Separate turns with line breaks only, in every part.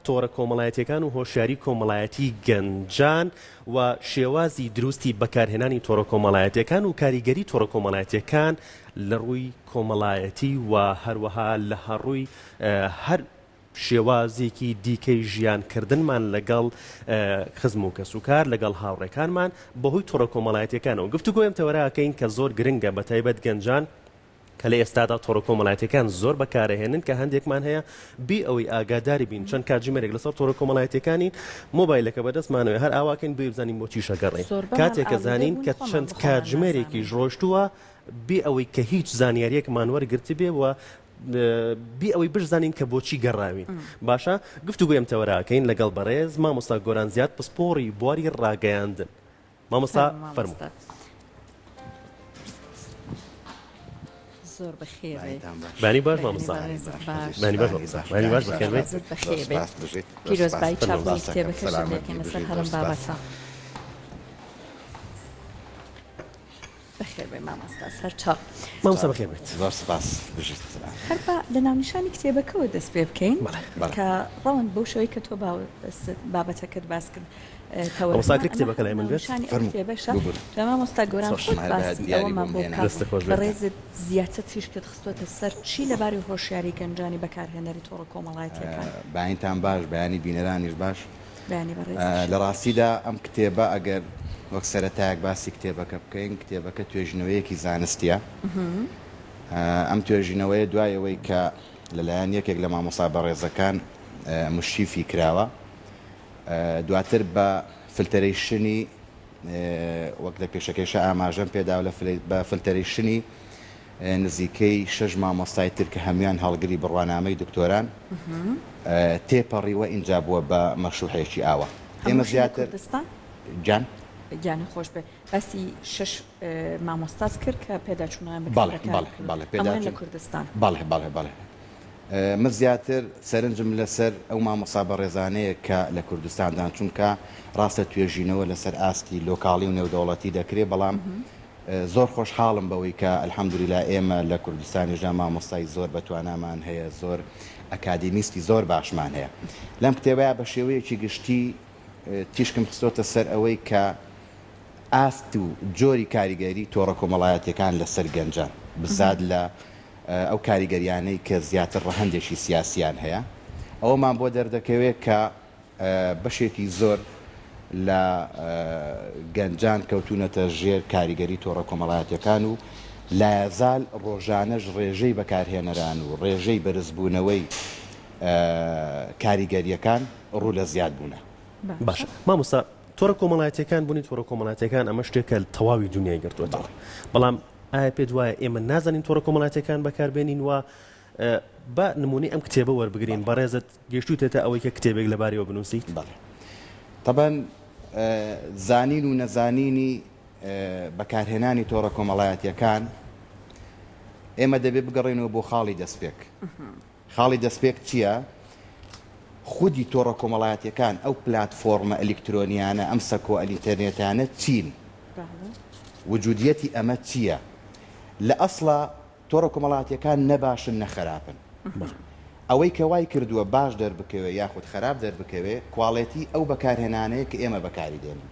تۆڕە کۆمەڵایەتیەکان و هۆشیاری کۆمەڵایەتی گەنجان و شێوازی دروستی بەکارهێنانی تۆڕە کۆمەڵایەتیەکان و کاریگەری تۆڕە کۆمەڵایەتیەکان لە ڕووی کۆمەڵایەتی و هەروەها لە هەڕووی هەر شێوازێکی دیکەی ژیانکردنمان لەگەڵ خزم و کەسوکار لەگەڵ هاوڕێکانمان بەهۆی تۆڕە کۆمەڵایەتیەکانەوە گفتوگۆیم تەوەراکەین کە زۆر گرنگە بە تایبەت گەنجان کە لە ئێستادا تۆڕە کۆمەڵایەتیەکان زۆر بەکارەهێنن کە هەندێکمان هەیە بی ئەوەی ئاگاداری بین چەند کاتژمێرێک لەسەر تۆڕە کۆمەڵایەتیەکانی مۆبایلەکە بەدەستمانەوە هەر ئاواکەین بزانین بۆ چی شەگەڕێن کاتێککە زانین کە چەند کاتژمێرێکی ڕۆشتووە بی ئەوەی کە هیچ زانیاریەکمان وەرگرتی بێ و بی ئەوەی بزانین کە بۆچی گەڕاوین باشە گفتوگویم تەوەراکەین لەگەڵ بەڕێز مامۆستا گۆرانزیاد پسپۆڕی بواری ڕاگەیاندن مامۆستا فەرموو
زۆر بەخێر
بانی باش مامۆستا بانی باش بانی باش بەخێر
پیرۆزبایی چاپۆی کتێبەکەش دەکەین لەسەر هەڵم بابەتە بەخێر بێ مامۆستا سەر چاپ
مامۆستا بەخێر بێت
زۆر سپاس بژیت
هەر لە ناونیشانی کتێبەکەەوە دەست پێ بکەین کە ڕەوەند بەو شەوەی کە تۆ بابەتەکەت باس کرد
مامۆستا کتێبەکە لای من بێت
کتێبەشە لە مامۆستا گۆران باسی ئەوەمان بۆ بەڕێزت زیاتر تیشکت خستوەتە سەر چی لەباری هۆشیاری گەنجانی بەکارهێنەری تۆڕە کۆمەڵایەتیەکان
باینتان باش بەیانی بینەرانیش باش
بەیانی بەڕێز
لە ڕاستیدا ئەم کتێبە ئەگەر وەک سەرەتایەک باسی کتێبەکە بکەین کتێبەکە توێژنەوەیەکی زانستیە ئەم توێژینەوەی دوایەوەی کە لەلایەن یەکێک لە مامۆستا بەڕێزەکان مشیفی کراوە دواتر بە فلتەرەیشنی وەک لە پێشەکەیشە ئاماژەم پێدا بە فلتەرەیشنی نزیکەی 6 مامۆستای تر کە هەمویان هەڵگری بڕوانامەی دکتۆران تێپەڕیوە ئینجا بووە بە مەشروحەیەکی ئاوە ئێمە زیاتر جان
گیانە خۆش بێ باسی 6 مامۆستاز کرد کە پێداچوونیان لە کوردستان
بەڵێ من زیاتر سەرنجم لەسەر ئەو مامۆستا بەڕێزانەیە کە لە کوردستاندان چونکە ڕاستە توێژینەوە لەسەر ئاستی لۆکاڵی و نێودەوڵەتی دەکرێت بەڵام زۆر خۆشحاڵم بەوەی کە ئەلحەمدولیلا ئێمە لە کوردستانیژا مامۆستای زۆر بەتوانامان هەیە زۆر ئەکادیمیستی زۆر باشمان هەیە لەم کتێبەیە بە شێوەیەکی گشتی تیشکم خستۆتە سەر ئەوەی کە ئاست و جۆری کاریگەری تۆڕە کۆمەڵایەتیەکان لەسەر گەنجان بزاد لە ئەو کاریگەریانەی کە زیاتر ڕەهەندێکی سیاسیان هەیە ئەوەمان بۆ دەردەکەوێت کە بەشێکی زۆر لە گەنجان کەوتونەتە ژێر کاریگەری تۆڕە کۆمەڵایەتیەکان و لایەزال ڕۆژانەش ڕێژەی بەکارهێنەران و ڕێژەی بەرزبوونەوەی کاریگەریەکان ڕوو لە زیاد بوونە
باشە مامۆستا تۆڕە کۆمەڵایەتیەکان بوونی تۆڕە کۆمەڵایەتیەکان ئەمە شتێکە تەواوی دنیای گرتووەتەوە بەڵام ئایا پێت وایە ئێمە نازانین تۆڕە کۆمەڵایەتیەکان بەکاربێنین و بە نمونەی ئەم کتێبە وەربگرین بەڕێزت گەیشتوتێتە ئەوەی کە کتێبێک لەبارەوە بنووسیت
طبعا زانین و نەزانینی بەکارهێنانی تۆڕە کۆمەڵایەتیەکان ئێمە دەبێت بگەڕێنەوە بۆ خاڵی دەستپێک خاڵی دەستپێک چییە؟ خودی تۆڕە کۆمەڵایەتیەکان ئەو پلاتفۆرمە ئەلکترۆنیانە ئەم سەکۆ ئەلینتەرنێتانە چین وجودیەتی ئەمە چییە؟ لە ئەسڵا تۆڕە کۆمەڵایەتیەکان نەباشن نەخەراپن ئەوەی کە وای کردووە باش دەربکەوێ یاخود خراپ دەربکەوێ کواڵێتی ئەو بەکارهێنانەیە کە ئێمە بەکاریدێنین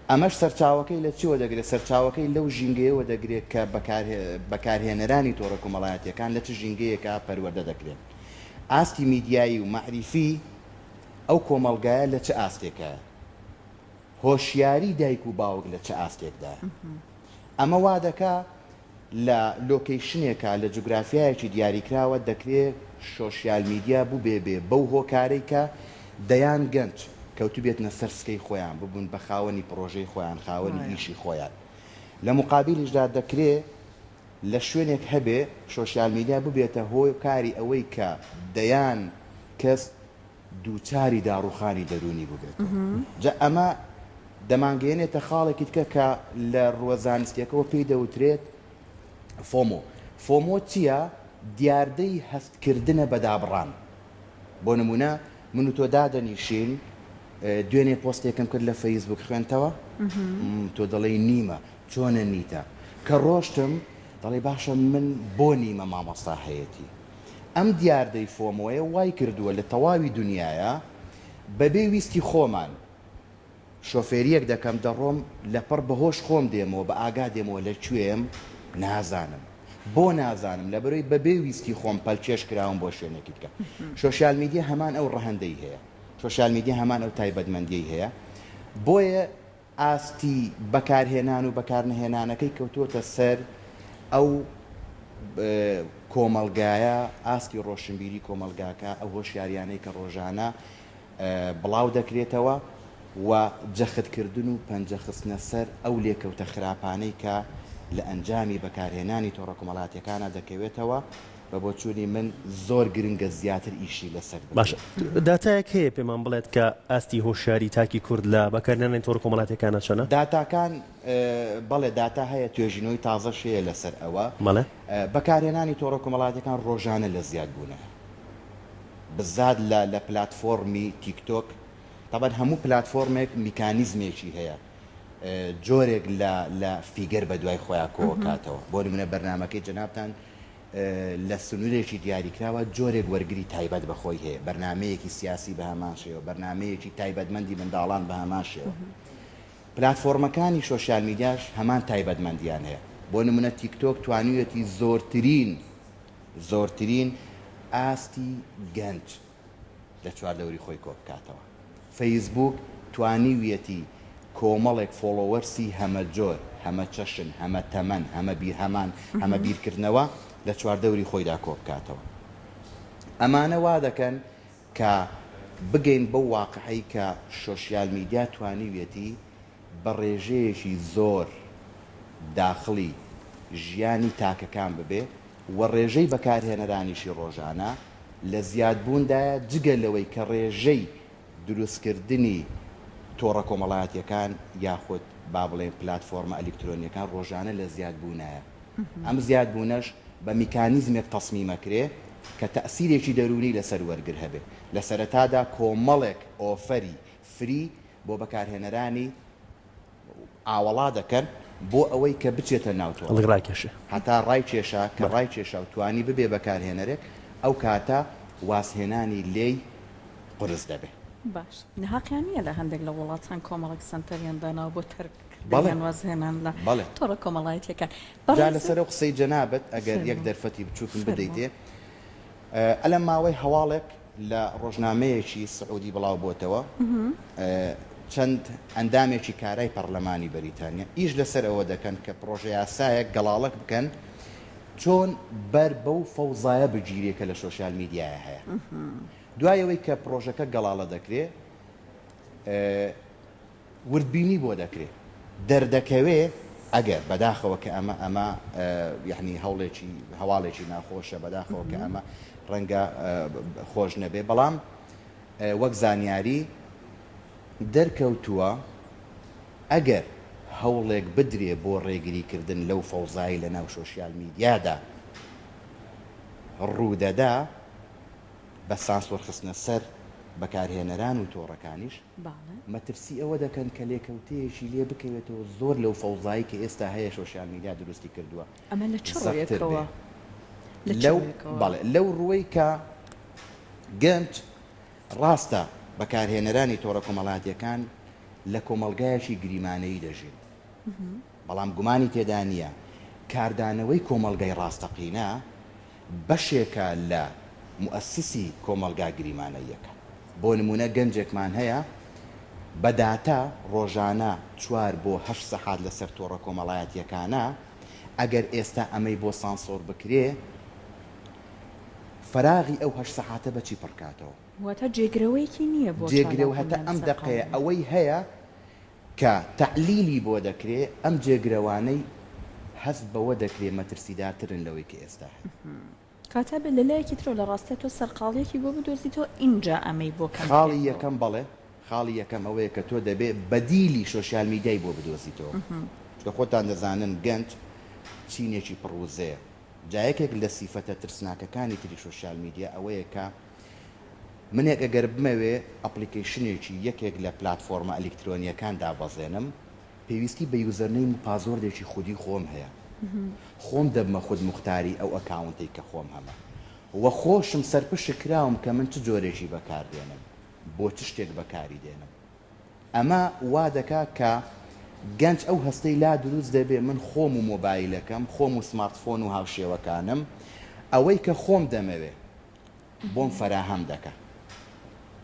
ئەمەش سەرچاوەکەی لە چیوە دەگرێت سەرچاوەکەی لەو ژینگەیەوە دەگرێت کە بەکارهێنەرانی تۆڕە کۆمەڵایەتیەکان لە چ ژینگەیەکە پەروەردە دەکرێن ئاستی میدیایی و معریفی ئەو کۆمەڵگایە لە چه ئاستێکە هۆشیاری دایک و باوک لە چه ئاستێکدا ئەمە وا دەکا لە لۆکیشنێکە لە جوگرافیایەکی دیاریکراوە دەکرێت سۆشیال میدیا بوو بێ بەو هۆکارەی کە دەیان گەنج کەوتو بێتنە سەر سکەی خۆیان ببوون بە خاوەنی پرۆژەی خۆیان خاوەنی ئیشی خۆیان لە مقابلیشدا دەکرێت لە شوێنێک هەبێ سۆشیال میدیا ببێتە هۆکاری ئەوەی کە دەیان کەس دووچاری داڕوخانی دەرونی ببێت جا ئەمە دەمانگەێنێتە خاڵێکی تکە کە لە ڕوەزانستیەکەەوە پێی دەوترێت فۆمۆ چییە؟ دیاردەی هەستکردنە بەدابڕان بۆ نمونە من و تۆ دادەنیشین دوێنێ پۆستێکم کرد لە فەیسبوک خوێنتەوە تۆ دەڵێ نیمە چۆنە نیتە کە ڕۆشتم دەڵێ باشە من بۆ نیمە مامۆستا هەیەتی ئەم دیاردەی فۆمۆیە وای کردووە لە تەواوی دنیاە بەبێ ویستی خۆمان شۆفێریەک دەکەم دەڕۆم لەپەر بەهۆش خۆم دێمەوە بە ئاگا دێمەوە لەکوێم نازانم بۆ نازانم لەبەرەوەی بەبێ ویستی خۆم پەلچێش کراوم بۆ شوێنێکی بکە سۆشیال میدیا هەمان ئەو ڕەهەندەی هەیە سۆشیال میدیا هەمان ئەو تایبەتمەندیی هەیە بۆیە ئاستی بەکارهێنان و بەکارنهێنانەکەی کەوتوتە سەر ئەو کۆمەلگایە ئاستی ڕۆشنبیری کۆمەلگاکە ئەو هۆشیاریانەی کە ڕۆژانە بڵاو دەکرێتەوە و جەختکردن و پەنجە خستنە سەر ئەو لێکەوتە خراپانەی کە لە ئەنجامی بەکارهێنانی تۆڕە کۆمەڵاتیەکانە دەکەوێتەوە بە بۆچوونی من زۆر گرنگە زیاتر ئیشی لەسەر
باشە داتایەک هەیە پێمان بڵێت کە ئاستی هۆشیاری تاکی کورد لە بەکارهێنانی تۆڕە کۆمەڵاتیەکانە چەنە؟
داتاکان بەڵێ داتا هەیە توێژینەوەی تازەش هەیە لەسەر ئەوە
بەڵێ
بەکارهێنانی تۆڕە کۆمەڵاتیەکان ڕۆژانە لە زیادبوونە بزاد لە پلاتفۆرمی تیکتۆک طبعا هەموو پلاتفۆرمێک میکانیزمێکی هەیە جۆرێک لە فیگەر بە دوای خۆیان کۆکاتەوە بۆ نمونە بەرنامەکەی جەنابتان لە سنوورێکی دیاریکراوە جۆرێک وەرگری تایبەت بەخۆی هەیە بەرنمەیەکی سیاسی بە هەمان شێوە بەرنمەیەکی تایبەتمەندی منداڵان بە هەمان شێوە پلاتفۆرمەکانی سۆشیال میدیاش هەمان تایبەتمەندیان هەیە بۆ نمونە تیکتۆک توانوویەتی زۆرترین ئاستی گەنج لە چواردەوری خۆی کۆ بکاتەوە فەیسبوک توانیویەتی کۆمەڵێک فۆلۆوەرسی هەمە جۆر هەمە چەشن هەمە تەمەن هەمە بیرکردنەوە لە چواردەوری خۆیدا کۆ بکاتەوە ئەمانە وا دەکەن کە بگەین بەو واقعەی کە سۆشیال میدیا توانیویەتی بە ڕێژەیەکی زۆر داخڵی ژیانی تاکەکان ببێ و ڕێژەی بەکارهێنەرانیشی ڕۆژانە لە زیادبووندایە جگە لەوەی کە ڕێژەی دروستکردنی تۆڕە کۆمەڵایەتیەکان یاخود با بڵێن پلاتفۆرمە ئەلکترۆنیەکان ڕۆژانە لە زیادبوونایە ئەم زیادبوونەش بە میکانیزمێک تەسمیمەکرێ کە تەئسیرێکی دەرونی لەسەر وەرگر هەبێ لە سەرەتادا کۆمەڵێک ئۆفەری فری بۆ بەکارهێنەرانی ئاوەڵا دەکەن بۆ ئەوەی کە بچێتە ناوتۆ
ڕاکێشە
هەتا ڕای کێشە کە ڕای کێشە و توانی ببێ بەکارهێنەرێک ئەو کاتە واسهێنانی لێی قرس دەبێ
باش نهاقیان نییە لە هەندێک لە وڵاتان کۆمەڵک سنتەریان داناوە بۆ تەرکردن وازهێنان لە تۆڕە کۆمەڵایەتیەکان
جا لەسەر ئەو قسەی جەنابەت ئەگەر یەک دەرفەتی بچووکم بدەیتێ ئەلەم ماوەی هەواڵێک لە ڕۆژنامەیەکی سعودی بڵاو بۆتەوە چەند ئەندامێکی کارای پەرلەمانی بەریتانیا ئیش لەسەر ئەوە دەکەن کە پرۆژە یاسایەک گەڵاڵک بکەن چۆن بەر بەو فەوزایە بگیرێکە لە سۆشیال میدیایە هەیە دوایەوەی کە پرۆژەکە گەڵاڵە دەکرێت وردبینی بۆ دەکرێت دەردەکەوێ ئەگەر بەداخەوە کە ئەمە یعنی هەواڵێکی ناخۆشە بەداخەوە کە ئەمە ڕەنگە خۆش نەبێ بەڵام وەک زانیاری دەرکەوتووە ئەگەر هەوڵێک بدرێ بۆ ڕێگریکردن لەو فەوزایی لە ناو سۆشیال میدیادا ڕوودەدا بە سانسۆر خستنە سەر بەکارهێنەران و تۆڕەکانیش مەترسی ئەوە دەکەن کە لێکەوتەیەکی لێ بکەوێتەوە زۆر لەو فەوزایی کە ئێستا هەیە سۆشیال میدیا دروستی کردووە
ئەمە لە چڕۆیەکەوە
لەو ڕووی کە گەنج ڕاستە بەکارهێنەرانی تۆڕە کۆمەڵاتیەکان لە کۆمەلگایەکی گریمانەیی دەژین بەڵام گومانی تێدا نییە کاردانەوەی کۆمەلگای ڕاستەقینە بەشێکە لە مؤسسی کۆمەلگا گریمانەیەکە بۆ نمونە گەنجێکمان هەیە بەداتا ڕۆژانە 4 بۆ 8 سەعات لەسەر تۆڕە کۆمەڵایەتیەکانە ئەگەر ئێستا ئەمەی بۆ سانسۆر بکرێ فراغی ئەو 8 سەعاتە بەچی پڕکاتەوە
واتە جێگرەوەیکی نییە بۆ
جێگرەوە هەتا ئەم دەقەیە ئەوەی هەیە کە تەعلیلی بۆ دەکرێ ئەم جێگرەوانەی هەست بەوە دەکرێ مەترسیدارترن لەوەی کە ئێستا
کاتە بێ لەلایەکی ترۆ لە ڕاستە تۆ سەرقاڵیەکی بۆ بدۆزیتەوە اینجا ئەمەی بۆ
خاڵی یەکەم بەڵێ خاڵی یەکەم ئەوەیە کە تۆ دەبێ بەدیلی سۆشیال میدیای بۆ بدۆزیتەوە چکە خۆتان دەزانن گەنج چینێکی پڕوزەیە جایەکێک لە سیفەتە ترسناکەکانی تری سۆشیال میدیا ئەوەیە کە منێک ئەگەر بمەوێ ئەپلیکیشنێکی یەکێک لە پلاتفۆرمە ئەلکترۆنیەکان دابەزێنم پێویستی بە یوزەرنەی پازۆردێکی خودی خۆم هەیە خۆم دەبمە خود مختاری ئەو ئەکاونتەی کە خۆم هەمە وە خۆشم سەرپشت کراوم کە من چ جۆرێکی بەکاردێنم بۆ چ شتێک بەکاری دێنم ئەمە وا دەکات کە گەنج ئەو هەستەی لا دروست دەبێ من خۆم و مۆبایلەکەم خۆم و سمارتفۆن و هاوشێوەکانم ئەوەی کە خۆم دەمەوێ بۆم فەراهەم دەکە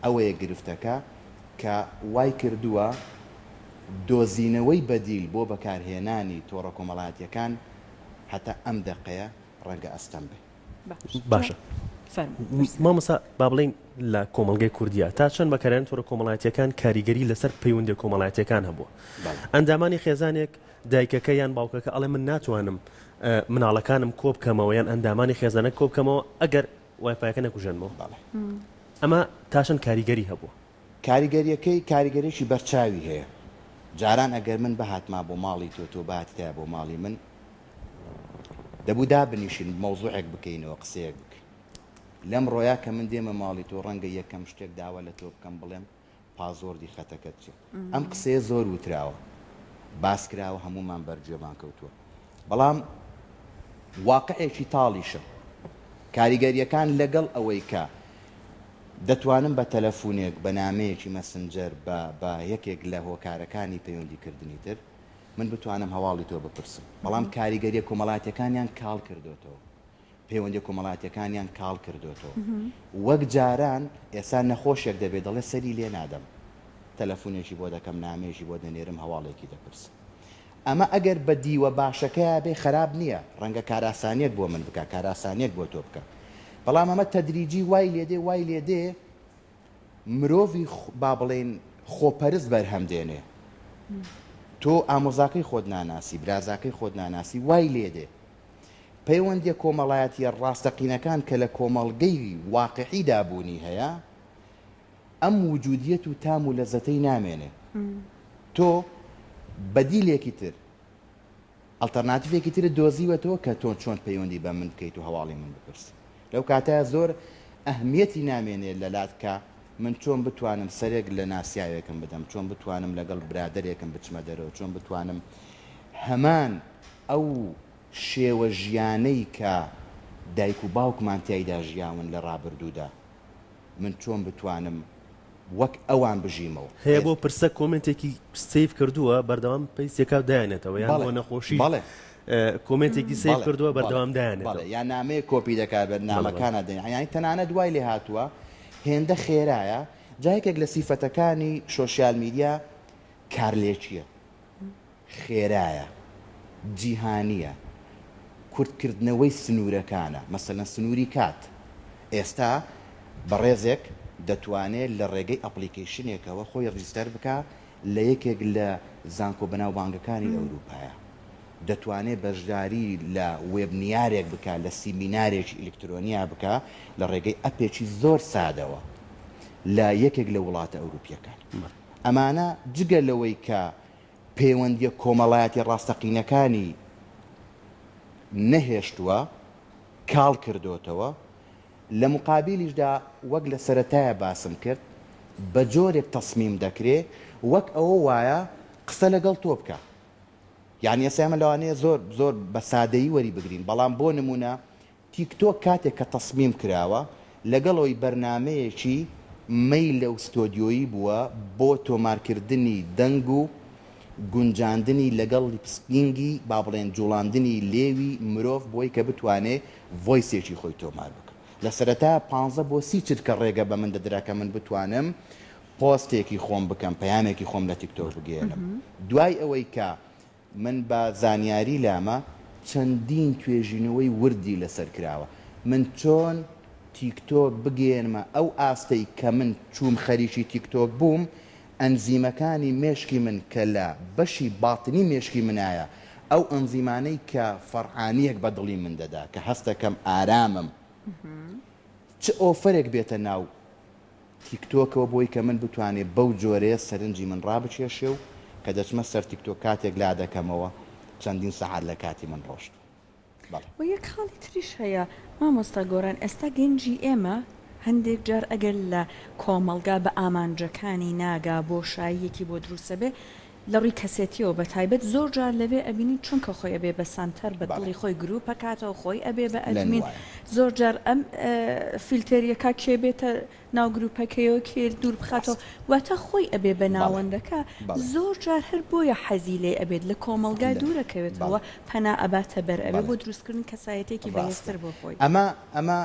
ئەوەیە گرفتەکە کە وای کردووە دۆزینەوەی بەدیل بۆ بەکارهێنانی تۆڕە کۆمەڵایەتیەکان هەتا ئەم دەقەیە ڕەنگە ئەستەم بێ
باشە مامۆستا با بڵین لە کۆمەڵگەی کوردیە تا چەند بەکارهێنان تۆڕە کۆمەڵایەتیەکان کاریگەری لەسەر پەیوەندی کۆمەڵایەتیەکان هەبووە ئەندامانی خێزانێک دایکەکە یان باوکەکە ئەڵێ من ناتوانم مناڵەکانم کۆ بکەمەوە یان ئەندامانی خێزانە کۆ بکەمەوە ئەگەر وایفایەکە نەکوژێنمەوە ئەمە تاشەن کاریگەری هەبووە
کاریگەریەکەی کاریگەریشی بەرچاوی هەیە جاران ئەگەر من بەهاتما بۆ ماڵی تۆ باتیتە بۆ ماڵی من دەبوو دابنیشین مەوزوعێک بکەینەوە قسەیەک بکەین لەم ڕۆیا کە من دێمە ماڵی تۆ ڕەنگە یەکەم شتێک داوە لە تۆ بکەم بڵێم پازۆردی خەتەکەت چێ ئەم قسەیە زۆر وتراوە باس کراوە هەمومان بەرگوێمان کەوتووە بەڵام واقعێکی تاڵیشە کاریگەریەکان لەگەڵ ئەوەی کە دەتوانم بە تەلەفۆنێک بە نامەیەکی مەسنجەر بە یەکێک لە هۆکارەکانی پەیوەندیکردنی تر من بتوانم هەواڵی تۆ بپرسم بەڵام کاریگەریە کۆمەڵایەتیەکانیان کاڵ کردوێتەوە پەیوەندی کۆمەڵایەتیەکانیان کاڵ کردوێتەوە وەک جاران ئێستا نەخۆشێک دەبێت دەڵێ سەری لێ نادەم تەلەفۆنێکی بۆ دەکەم نامەیەکی بۆ دەنێرم هەواڵێکی دەپرسم ئەمە ئەگەر بە دیوە باشەکەیە بێ خراپ نییە ڕەنگە کاراسانیت بۆ من بکە کاراسانیت بۆ تۆ بکە بەڵام ئەمە تەدریجی وای لێدێ مرۆڤی با بڵێن خۆپەرست بەرهەم دێنێ تۆ ئامۆزاکەی خۆت ناناسی برازاکەی خۆت ناناسی وای لێدێ پەیوەندی کۆمەڵایەتیە ڕاستەقینەکان کە لە کۆمەڵگەی واقعی دابوونی هەیە ئەم وجودیەت و تام و لەزەتەی نامێنێ تۆ بەدیلێکی تر ئەڵتەرناتیڤێکی تر دۆزیوەتەوە کە تۆ چۆن پەیوەندی بە من بکەیت و هەواڵی من بپرسی لەو کاتەیە زۆر ئەهمیەتی نامێنێت لەلات کە من چۆن بتوانم سەرێک لە ناسیاوێکم بدەم چۆن بتوانم لەگەڵ برادەرێکم بچمە دەرەوە چۆن بتوانم هەمان ئەو شێوە ژیانەی کە دایک و باوکمان تایدا ژیاون لە ڕابردوودا من چۆن بتوانم وەک ئەوان بژیمەوە
هەیە بۆ پرسە کۆمنتێکی سیف کردووە بەردەوام پێیسێکا دایانێتەوە یان بۆ نەخۆشی کۆمنتێکی سیف کردووە بەردەوام دایانێتەوە
یان نامەیە کۆپی دەکات بە نامەکانە دێن یانی تەنانەت دوای لێ هاتووە هێندە خێرایە جایەکێک لە سیفەتەکانی سۆشیال میدیا کارلێکیە خێرایە جیهانیە کورتکردنەوەی سنوورەکانە مەسەلەن سنووری کات ئێستا بەڕێزێک دەتوانێت لە ڕێگەی ئەپلیکیشنێکەوە خۆی ڕیستەر بکە لە یەکێک لە زانکۆ بەناوبانگەکانی ئەوروپایە دەتوانێت بەشداری لە وێبنیارێک بکە لە سیمینارێکی ئلکترۆنیا بکە لە ڕێگەی ئەپێکی زۆر سادەوە لە یەکێک لە وڵاتە ئەوروپیەکان ئەمانە جگە لەوەی کە پەیوەندیە کۆمەڵایەتی ڕاستەقینەکانی نەهێشتووە کاڵ کردوتەوە لە مقابلیشدا وەک لە سەرەتایە باسم کرد بە جۆرێک تەسمیم دەکرێت وەک ئەوە وایە قسە لەگەڵ تۆ بکە یعنی ئێسامە لەوانەیە زۆر بە سادەیی وەری بگرین بەڵام بۆ نمونە تیکتۆک کاتێک کە تەسمیم کراوە لەگەڵەوەی بەرنامەیەکی مەیل لە ئوستۆدیۆیی بووە بۆ تۆمارکردنی دەنگ و گونجاندنی لەگەڵ لیپسکینگی با بڵێن جوڵاندنی لێوی مرۆڤ بۆی کە بتوانێت ڤۆیسێکی خۆی تۆمار بکە لە سەرەتا 15 بۆ 30 چرکە ڕێگە بە من دەدرا کە من بتوانم پۆستێکی خۆم بکەم پەیامێکی خۆم لە تیکتۆک بگێنم دوای ئەوەی کە من بە زانیاری لامە چەندین توێژینەوەی وردی لەسەر کراوە من چۆن تیکتۆک بگێنمە ئەو ئاستەی کە من چووم خەریکی تیکتۆک بووم ئەنزیمەکانی مێشکی من کە لە بەشی باتنی مێشکی منایە ئەو ئەنزیمانەی کە فەرعانیەک بە دڵی من دەدا کە هەستەکەم ئارامم چ ئۆفرێک بێتە ناو تیکتۆکەوە بۆی کە من بتوانێت بەو جۆرەیە سەرنجی من ڕابچێشێ و کە دەچمە سەر تیکتۆک کاتێک لا دەکەمەوە چەندین سەعات لە کاتی من ڕۆشت
و یەک خاڵی تریش هەیە مامۆستا گۆران ئێستا گەنجی ئێمە هەندێک جار ئەگەر لە کۆمەڵگا بە ئامانجەکانی ناگا بۆ شایەکی بۆ دروستە بێ لە ڕووی کەسێتیەوە بە تایبەت زۆر جار لەوێ ئەبینی چونکە خۆی ئەبێ بە سانتەر بە دڵی خۆی گروپە کاتەوە خۆی ئەبێ بە ئەدمین زۆر جار ئەم فیلتەریەکە کێبێتە ناو گروپەکەیەوە کێ دوور بخاتەوە واتە خۆی ئەبێ بە ناوەندەکە زۆر جار هەر بۆیە حەزی لێ ئەبێت لە کۆمەلگا دوورەکەوێتەوە پەنا ئەباتە بەر ئەبێ بۆ دروستکردن کەسایەتێکی بەهێزتر بۆ خۆی
ئەمە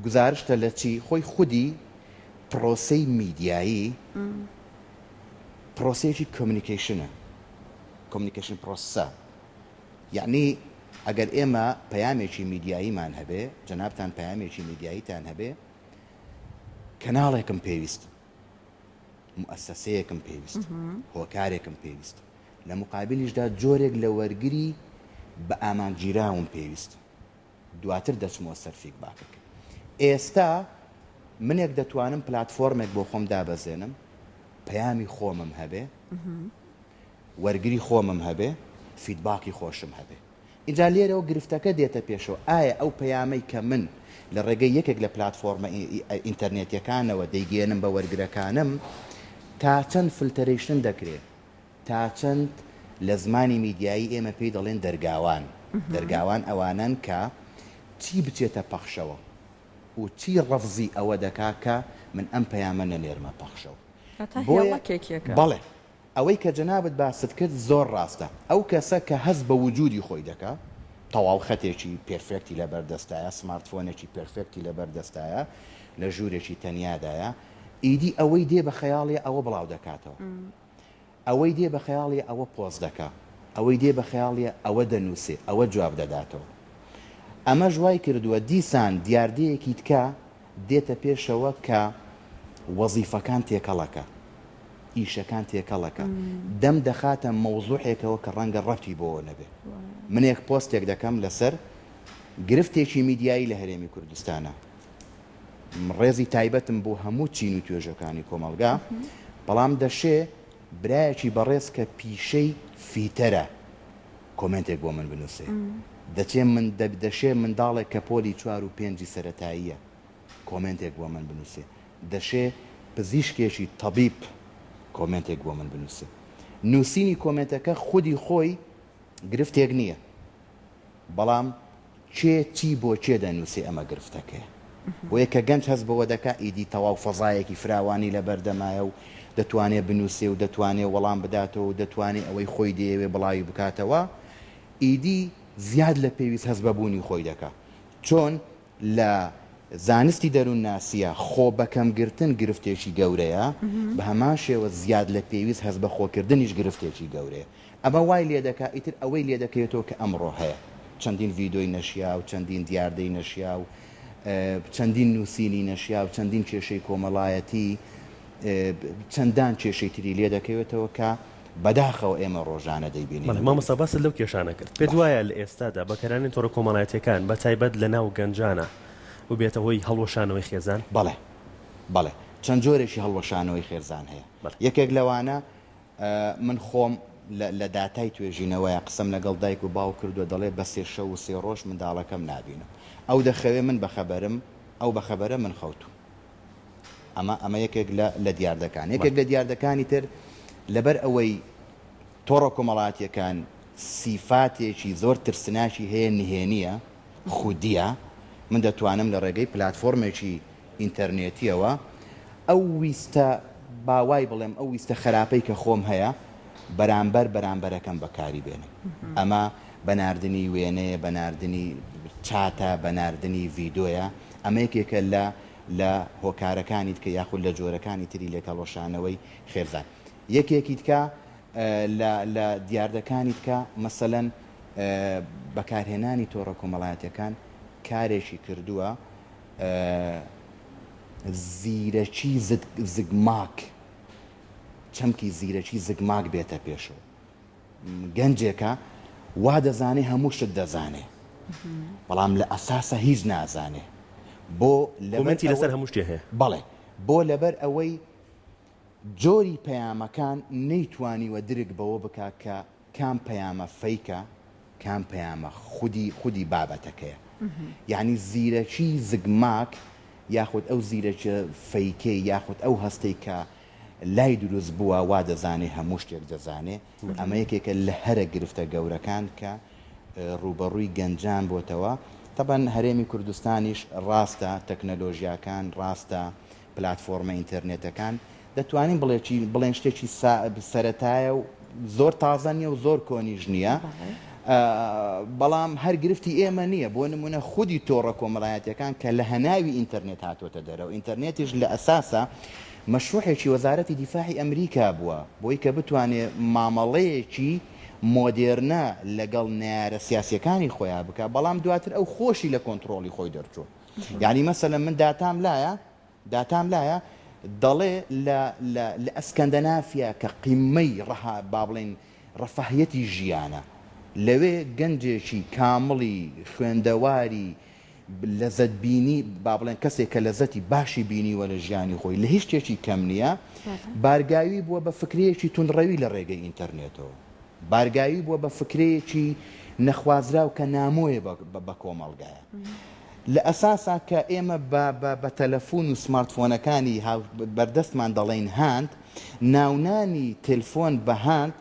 گزارشتە لە چی خۆی خودی پرۆسەی میدیایی پرۆسەیەکی کۆمیونیکیشن پرۆسە یعنی ئەگەر ئێمە پەیامێکی میدیاییمان هەبێ جەنابتان پەیامێکی میدیاییتان هەبێ کەناڵێکم پێویست موسسەیەکم پێویست هۆکارێکم پێویست لە مقابلیشدا جۆرێک لە وەرگری بە ئامانگیراوم پێویست دواتر دەچمەوە سەر فیدباکەکە ئێستا منێک دەتوانم پلاتفۆرمێک بۆ خۆم دابەزێنم پەیامی خۆمم هەبێ وەرگری خۆمم هەبێ فیدباکی خۆشم هەبێ ئینجا لێرەوە گرفتەکە دێتە پێشەوە ئایا ئەو پەیامەی کە من لە ڕێگەی یەکێک لە پلاتفۆرمە ئینتەرنێتیەکانەوە دەیگەێنم بە وەرگرەکانم تا چەند فلتەرێشن دەکرێت تا چەند لە زمانی میدیایی ئێمە پێی دەڵێن دەرگاوان ئەوانن کە چی بچێتە پەخشەوە و چی ڕەفزی ئەوە دەکا کە من ئەم پەیامە نەنێرمە پەخشەوە بەڵێ ئەوەی کە جەنابەت باست کرد زۆر ڕاستە ئەو کەسە کە هەست بە وجودی خۆی دەکا تەواو خەتێکی پێرفێکتی لە بەردەستایە سمارتفۆنێکی پێرفێکتی لە بەردەستایە لە ژوورێکی تەنیادایە ئیدی ئەوەی دێ بە خەیاڵی ئەوە بڵاو دەکاتەوە ئەوەی دێ بە خەیاڵی ئەوە پۆست دەکا ئەوەی دێ بە خەیاڵی ئەوە دەنووسێ ئەوە جواب دەداتەوە ئەمە ژوای کردووە دیسان دیاردەیەکی تکە دێتە پێشەوە کە وەزیفەکان تێکەڵەکە ئیشەکان تێکەڵەکە دەم دەخاتە مەوزوعێکەوە کە ڕەنگە ڕەتی بۆەوە نەبێ منێک پۆستێک دەکەم لەسەر گرفتێکی میدیایی لە هەرێمی کوردستانە ڕێزی تایبەتم بۆ هەموو چین و توێژەکانی کۆمەلگا بەڵام دەشێ برایەکی بەڕێز کە پیشەی فیتەرە کۆمنتێک بۆ من بنووسێ دەشێ منداڵێک کە پۆلی 4 و 5 سەرەتاییە کۆمنتێک بۆ من بنووسێ دەشێ پزیشکێکی تەبیب کۆمنتێک بۆ من بنووسێ نووسینی کۆمنتەکە خودی خۆی گرفتێک نییە بەڵام چی بۆ چێ دەنووسێ ئەمە گرفتەکەی بۆ یەکە گەنج هەست بەوە دەکا ئیدی تەواو فەزایەکی فراوانی لە بەردەمایە و دەتوانێت بنووسێ و دەتوانێت وەڵام بداتەوە و دەتوانێت ئەوەی خۆی دەیەوێ بڵاوی بکاتەوە ئیدی زیاد لە پێویست هەست بەبوونی خۆی دەکا چۆن لە زانستی دەروون ناسیە خۆ بەکەمگرتن گرفتێکی گەورەیە بە هەمان شێوە زیاد لە پێویست هەست بە خۆکردنیش گرفتێکی گەورەیە ئەمە وای لێ دەکا ئیتر ئەوەی لێ دەکەوێتەوە کە ئەمڕۆ هەیە چەندین ڤیدۆی نەشیا و چەندین دیاردەی نەشیا و چەندین نووسینی نەشیا و چەندین کێشەی کۆمەڵایەتی چەندان کێشەی تری لێ دەکەوێتەوە کە بەداخەوە ئێمە ڕۆژانە دەیبینین
مامۆستا باست لەو کێشانە کرد پێت وایە لە ئێستادا بەکارانی تۆڕە کۆمەڵایەتیەکان بە تایبەت لە ناو گەنجانە و بێتە هۆی هەڵوەشانەوەی خێزان
بەڵێ چەند جۆرێکی هەڵوەشانەوەی خێزان هەیە یەکێک لەوانە من خۆم لە داتای توێژینەوەیە قسەم لەگەڵ دایک و باو کردووە دەڵێ بە 3 شەو و 3 ڕۆژ منداڵەکەم نابینم ئەو دەخەوێ من بەخەبەرم ئەو بەخەبەرە من خەوتو ئەمە یەکێک لە دیاردەکان یەکێک لە دیاردەکانی تر لەبەر ئەوەی تۆڕە کۆمەڵایەتیەکان سیفاتێکی زۆر ترسناکی هەیە نهێنیە خودیە من دەتوانم لە ڕێگەی پلاتفۆرمێکی ئینتەرنێتیەوە ئەو ویستە باوای بڵێم ئەو ویستە خراپەی کە خۆم هەیە بەرامبەرەکەم بەکاری بێنم ئەمە بەناردنی وێنەیە بەناردنی چاتە بەناردنی ڤیدۆیە ئەمە یەکێکە لە هۆکارەکانیت کە یاخود لە جۆرەکانی تری لێکەڵۆشانەوەی خێرزان یەکێکی تکە لە دیاردەکانی تکە مەسەلەن بەکارهێنانی تۆڕە کۆمەڵایەتیەکان کارێکی کردووە زیرەکی زگماک چەمکی زیرەکی زگماک بێتە پێشەوە گەنجێکە وا دەزانێ هەموو شت دەزانێ بەڵام لە ئەساسە هیچ نازانێ بۆ
کۆمنتی لەسەر هەموو شتێ هەیە
بەڵێ بۆ لەبەر ئەوەی جۆری پەیامەکان نەیتوانیوە درک بەوە بکات کە کام پەیامە فەیکە کام پەیامە خودی بابەتەکەیە یعنی زیرەکی زگماک یاخود ئەو زیرەکە فەیکەی یاخود ئەو هەستەی کە لای دروست بووە وا دەزانێ هەموو شتێک دەزانێ ئەمە یەکێکە لە هەرە گرفتە گەورەکان کە ڕوبەڕووی گەنجان بۆتەوە طبعاً هەرێمی کوردستانیش ڕاستە تەکنەلۆژیاکان ڕاستە پلاتفۆرمە ئینتەرنێتەکان دەتوانین بڵێن شتێکی سەرەتایە و زۆر تازە نیە و زۆر کۆنیش نییە بەڵام هەر گرفتی ئێمە نییە بۆ نمونە خودی تۆڕە کۆمەڵایەتەکان کە لە هەناوی ئینتەرنێت هاتوۆتە دەرەوە ئینتەرنێتیش لە ئەساسە مەشروعێکی وەزارەتی دیفاعی ئەمریکا بووە بۆی کە بتوانێت مامەڵەیەکی مۆدێرنە لەگەڵ نارە سیاسیەکانی خۆیان بکە بەڵام دواتر ئەو خۆشی لە کۆنتترۆلی خۆی دەرچوو یعنی مەسەلەن من داتام لایە دەڵێ لە ئەسکەندەنافیا کە قیمەی ڕەها با بڵێن ڕەفاهیەتی ژیانە لەوێ گەنجێکی کامڵی خوێندەواری لەزەت بینی با بڵێن کەسێک کە لەزەتی باشی بینیوە لە ژیانی خۆی لە هیچ شتێکی کەم نییە بارگاوی بووە بە فکرەیەکی تونڕەوی لە ڕێگەی ئینتەرنێتەوە بارگاوی بووە بە فکرەیەکی نەخوازراو کە نامۆیە بە کۆمەڵگایە لە ئەساسا کە ئێمە بە تەلەفۆن و سمارتفۆنەکانی بەردەستمان دەڵێن هاند ناونانی تلفۆن بە هاند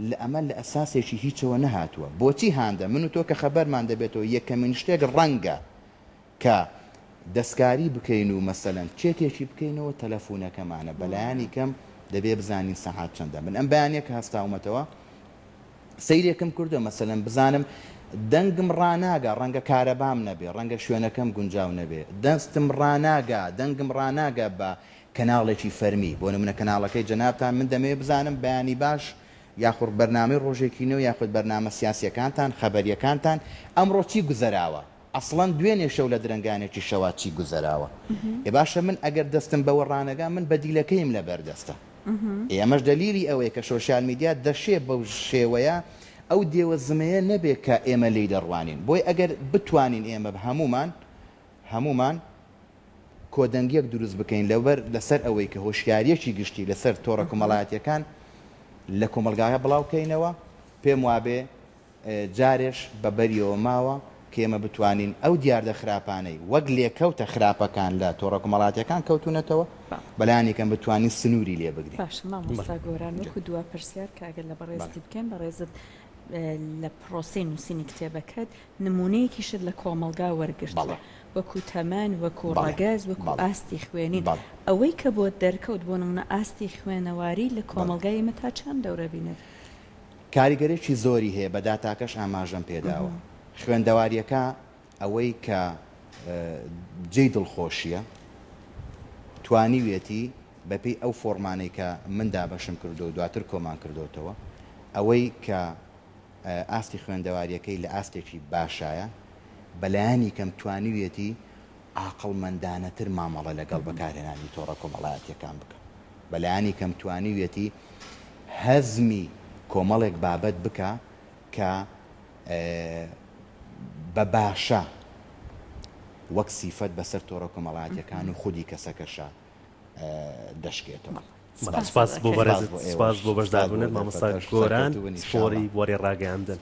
لە ئەمە لە ئەساسێکی هیچەوە نەهاتووە بۆچی هاندە من و تۆ کە خەبەرمان دەبێتەوە یەکەمین شتێک ڕەنگە کە دەستکاری بکەین و مەسەلەن چێتێکی بکەینەوە تەلەفۆنەکەمانە بەلایانی کەم دەبێ بزانین سەعات چەندە من ئەم بەیانێک کە هەستاومەتەوە سەیرێکم کردو مەسەلەن بزانم دەنگم ڕناگا ڕەنگە کارەبام نەبێ ڕەنگە شوێنەکەم گونجاو نەبێ دەستم ڕناگا دەنگم ڕناگا بە کەناڵێکی فەرمی بۆ نمونە کەناڵەکەی جەنابتان من دەمێ بزانم بەیانی باش یاخود بەرنامەی ڕۆژێکینەوە یاخود بەرنامە سیاسیەکانتان خەبەریەکانتان ئەمڕۆ چی گوزەراوە ئەسڵەن دوێنێ شەو لە درنگانێکی شەوا چی گوزەراوە ێ باشە من ئەگەر دەستم بەوە ڕانەگا من بەدیلەکەیم لە بەردەستە ئێمەش دەلیلی ئەوەیە کە سۆشیال میدیا دەشێ بەو شێوەیە ئەو دێوە زمەیە نەبێت کە ئێمە لی دەڕوانین بۆی ئەگەر بتوانین ئێمە هەمومان کۆدەنگیەک دروست بکەین لەسەر ئەوەی کە هۆشیاریەکی گشتی لەسەر تۆڕە کۆمەڵایەتیەکان لە کۆمەلگایە بڵاوکەینەوە پێم وابێ جارێش بەبەریەوە ماوە کە ئێمە بتوانین ئەو دیاردە خراپانەی وەک لێکەوتە خراپەکان لە تۆڕە کۆمەڵایەتیەکان کەوتونەتەوە بەلایانێکم بتوانین سنووری لێ بگرین
باش مامۆستا گۆران وەکو دوا پرسیار کە ئەگەر لە بەڕێزی بکەن بەڕێزت لە پرۆسی نووسینی کتێبەکەت نمونەیەکیشت لە کۆمەلگا وەرگرتووە وەکو تەمەن وەکو ڕەگەز وەکو ئاستی خوێنین ئەوەی کە بۆ دەرکەوت بۆ نمونە ئاستی خوێنەواری لە کۆمەلگای ئێمە تا چەند دەورە بینێت
کاریگەرێکی زۆری هەیە بە داتاکەش ئاماژەم پێداوە خوێندەواریەکە ئەوەی کە جێی دڵخۆشیە توانیوێتی بەپێی ئەو فۆرمانەی کە مندا بەشم کردو و دواتر کۆمان کردوتەوە ئەوەی کە ئاستی خوێندەواریەکەی لە ئاستێکی باشایە بەلایانی کەم توانیوێتی عاقڵمەندانەتر مامەڵە لەگەڵ بەکارهێنانی تۆڕە کۆمەڵایەتیەکان بکە بەلایانی کەم توانیوێتی هەزمی کۆمەڵێک بابەت بکە کە بە باشە وەک سیفەت بەسەر تۆڕە کۆمەڵایەتیەکان و خودی کەسەکەشە دەشکێتەوە
سپاس بۆ بەڕێزت سپاس بۆ بەشداربوونت مامۆستا گۆران سپۆری وەرێ ڕاگەیاندن